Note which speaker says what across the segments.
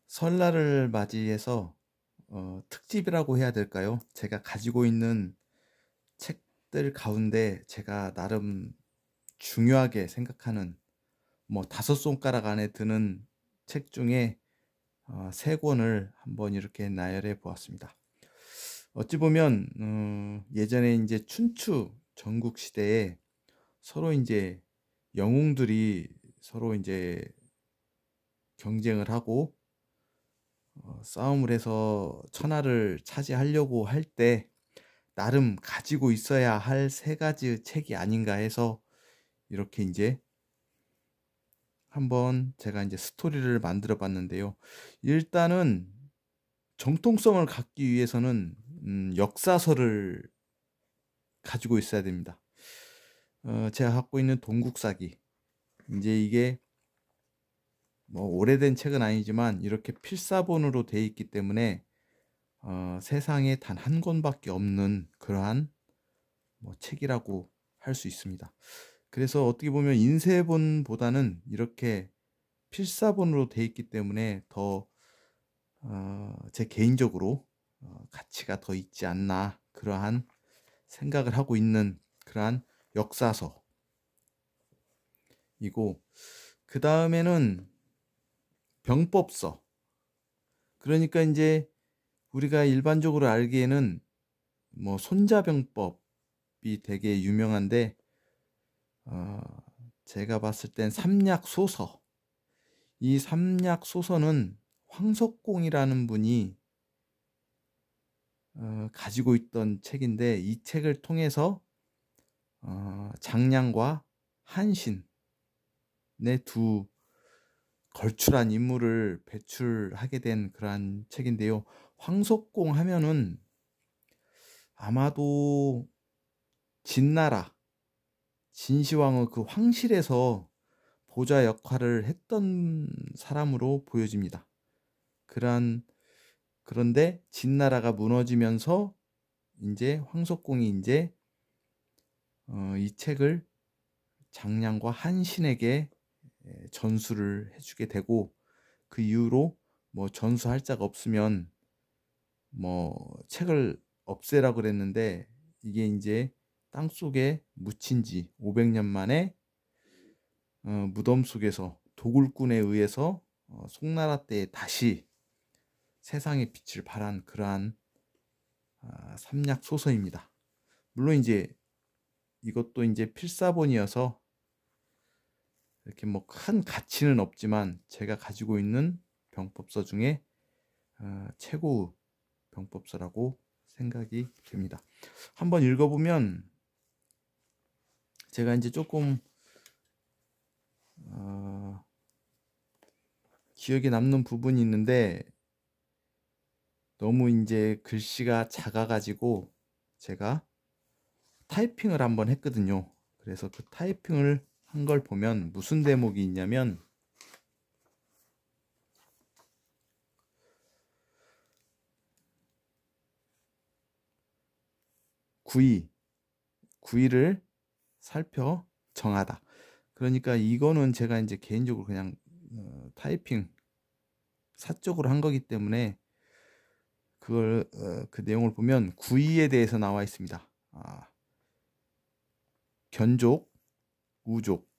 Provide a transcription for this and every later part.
Speaker 1: 설날을 맞이해서 특집이라고 해야 될까요? 제가 가지고 있는 책들 가운데 제가 나름 중요하게 생각하는 뭐 다섯 손가락 안에 드는 책 중에 세 권을 한번 이렇게 나열해 보았습니다. 어찌 보면 예전에 이제 춘추 전국 시대에 서로 이제 영웅들이 서로 이제 경쟁을 하고 싸움을 해서 천하를 차지하려고 할 때 나름 가지고 있어야 할 세 가지 책이 아닌가 해서 이렇게 이제 한번 제가 이제 스토리를 만들어 봤는데요. 일단은 정통성을 갖기 위해서는 역사서를 가지고 있어야 됩니다. 제가 갖고 있는 동국사기, 이제 이게 뭐 오래된 책은 아니지만 이렇게 필사본으로 돼 있기 때문에 세상에 단 한 권밖에 없는 그러한 뭐 책이라고 할 수 있습니다. 그래서 어떻게 보면 인쇄본보다는 이렇게 필사본으로 돼 있기 때문에 더 제 개인적으로 가치가 더 있지 않나 그러한 생각을 하고 있는 그러한 역사서이고, 그 다음에는 병법서. 그러니까 이제 우리가 일반적으로 알기에는 뭐 손자병법이 되게 유명한데 제가 봤을 땐 삼약소서, 이 삼약소서는 황석공이라는 분이 가지고 있던 책인데, 이 책을 통해서 장량과 한신의 두 걸출한 인물을 배출하게 된 그러한 책인데요. 황석공 하면은 아마도 진나라, 진시황의 그 황실에서 보좌 역할을 했던 사람으로 보여집니다. 그런데 진나라가 무너지면서 이제 황석공이 이제 이 책을 장량과 한신에게 전수를 해주게 되고, 그 이후로 뭐 전수할 자가 없으면 뭐 책을 없애라고 그랬는데, 이게 이제 땅속에 묻힌 지 500년 만에 무덤 속에서 도굴꾼에 의해서 송나라 때에 다시 세상의 빛을 발한 그러한 삼약 소서입니다. 물론 이제 이것도 이제 필사본이어서 이렇게 뭐 큰 가치는 없지만 제가 가지고 있는 병법서 중에 최고의 병법서라고 생각이 됩니다. 한번 읽어보면 제가 이제 조금 기억에 남는 부분이 있는데, 너무 이제 글씨가 작아가지고 제가 타이핑을 한번 했거든요. 그래서 그 타이핑을 한 걸 보면 무슨 대목이 있냐면, 구의를 살펴 정하다. 그러니까 이거는 제가 이제 개인적으로 그냥 타이핑 사적으로 한 거기 때문에 그걸 그 내용을 보면 구의에 대해서 나와 있습니다. 견족, 우족,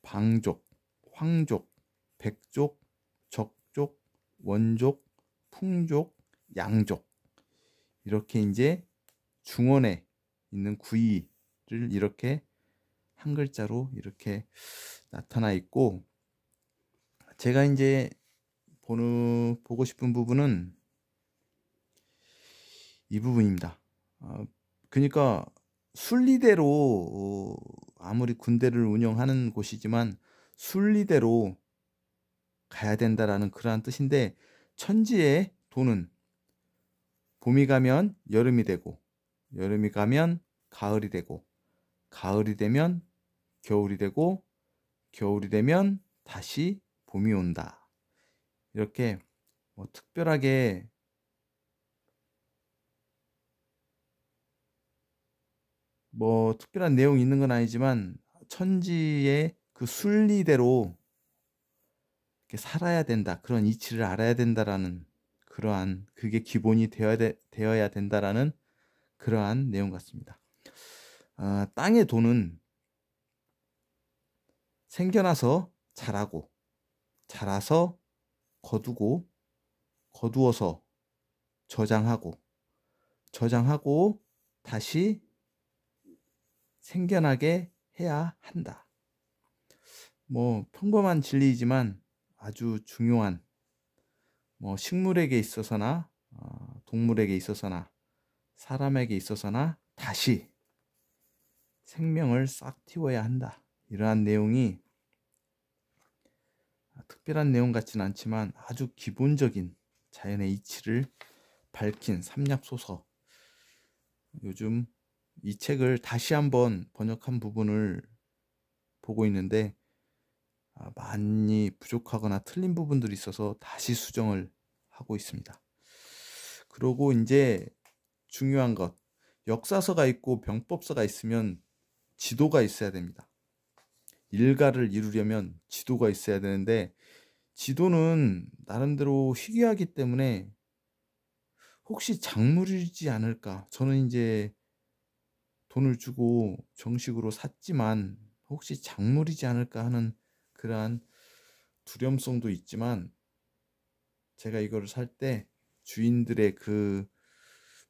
Speaker 1: 방족, 황족, 백족, 적족, 원족, 풍족, 양족, 이렇게 이제 중원에 있는 구의를 이렇게 한 글자로 이렇게 나타나 있고, 제가 이제 보고 싶은 부분은 이 부분입니다. 그러니까 순리대로 아무리 군대를 운영하는 곳이지만 순리대로 가야 된다라는 그러한 뜻인데, 천지의 도는 봄이 가면 여름이 되고, 여름이 가면 가을이 되고, 가을이 되면 겨울이 되고, 겨울이 되면 다시 봄이 온다. 이렇게 뭐 특별하게 뭐 특별한 내용이 있는 건 아니지만 천지의 그 순리대로 이렇게 살아야 된다, 그런 이치를 알아야 된다라는 그러한, 그게 기본이 되어야 된다라는 그러한 내용 같습니다. 땅의 돈은 생겨나서 자라고, 자라서 거두고, 거두어서 저장하고, 저장하고 다시 생겨나게 해야 한다. 뭐 평범한 진리이지만 아주 중요한, 뭐 식물에게 있어서나 동물에게 있어서나 사람에게 있어서나 다시 생명을 싹 틔워야 한다. 이러한 내용이 특별한 내용 같지는 않지만 아주 기본적인 자연의 이치를 밝힌 삼yap소서. 요즘 이 책을 다시 한번 번역한 부분을 보고 있는데 많이 부족하거나 틀린 부분들이 있어서 다시 수정을 하고 있습니다. 그리고 이제 중요한 것, 역사서가 있고 병법서가 있으면 지도가 있어야 됩니다. 일가를 이루려면 지도가 있어야 되는데, 지도는 나름대로 희귀하기 때문에 혹시 작물이지 않을까, 저는 이제 돈을 주고 정식으로 샀지만 혹시 작물이지 않을까 하는 그러한 두려움성도 있지만, 제가 이거를 살 때 주인들의 그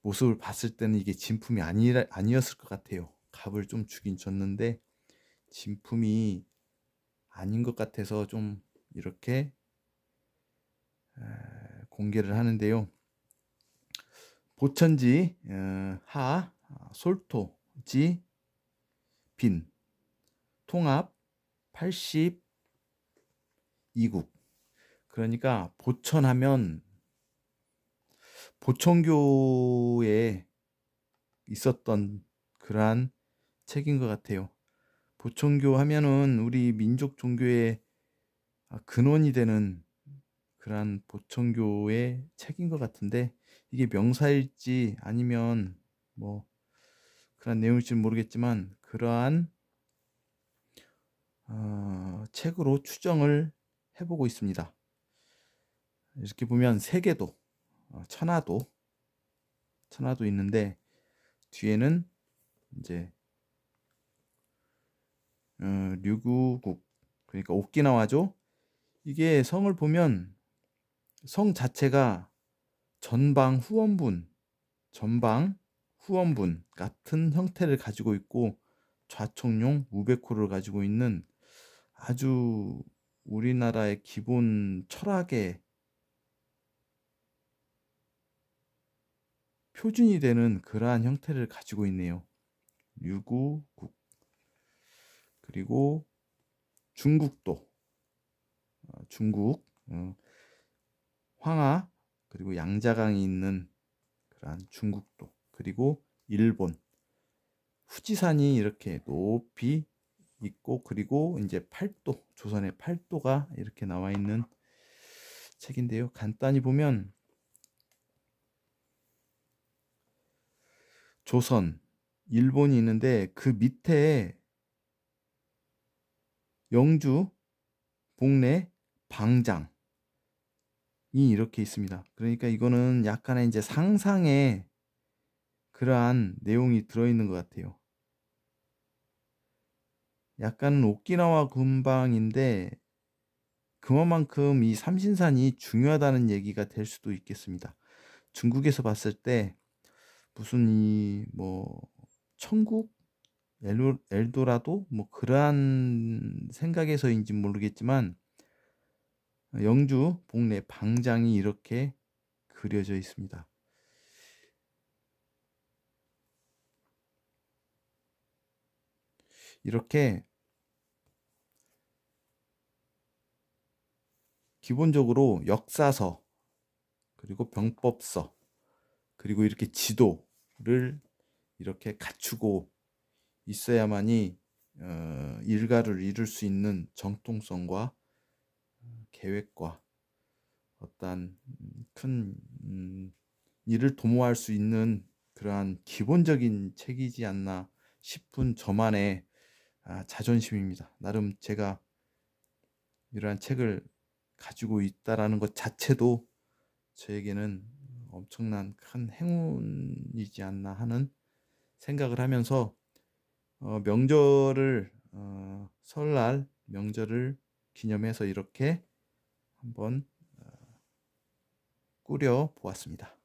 Speaker 1: 모습을 봤을 때는 이게 진품이 아니었을 것 같아요. 값을 좀 주긴 줬는데 진품이 아닌 것 같아서 좀 이렇게 공개를 하는데요. 보천지 하 솔토지 빈 통합 82국. 그러니까 보천하면 보천교에 있었던 그러한 책인 것 같아요. 보천교 하면은 우리 민족 종교의 근원이 되는 그러한 보천교의 책인 것 같은데, 이게 명사일지 아니면 뭐 그런 내용일지 모르겠지만 그러한 책으로 추정을 해보고 있습니다. 이렇게 보면 세계도, 천하도 있는데 뒤에는 이제 류구국, 그러니까 오키나와죠. 이게 성을 보면 성 자체가 전방 후원분 같은 형태를 가지고 있고 좌청룡 우베코를 가지고 있는 아주 우리나라의 기본 철학의 표준이 되는 그러한 형태를 가지고 있네요. 류구국. 그리고 중국도, 중국 황하 그리고 양자강이 있는 그러한 중국도, 그리고 일본 후지산이 이렇게 높이 있고, 그리고 이제 팔도, 조선의 팔도가 이렇게 나와 있는 책인데요. 간단히 보면 조선, 일본이 있는데 그 밑에 영주, 복례, 방장이 이렇게 있습니다. 그러니까 이거는 약간의 이제 상상의 그러한 내용이 들어있는 것 같아요. 약간 오키나와 근방인데 그만큼 이 삼신산이 중요하다는 얘기가 될 수도 있겠습니다. 중국에서 봤을 때 무슨 이 뭐 천국, 엘도라도 뭐 그러한 생각에서인지 모르겠지만 영주, 복례, 방장이 이렇게 그려져 있습니다. 이렇게 기본적으로 역사서, 그리고 병법서, 그리고 이렇게 지도를 이렇게 갖추고 있어야만이 일가를 이룰 수 있는 정통성과 계획과 어떠한 큰 일을 도모할 수 있는 그러한 기본적인 책이지 않나 싶은 저만의 자존심입니다. 나름 제가 이러한 책을 가지고 있다라는 것 자체도 저에게는 엄청난 큰 행운이지 않나 하는 생각을 하면서 명절을 설날 명절을 기념해서 이렇게 한번 꾸려 보았습니다.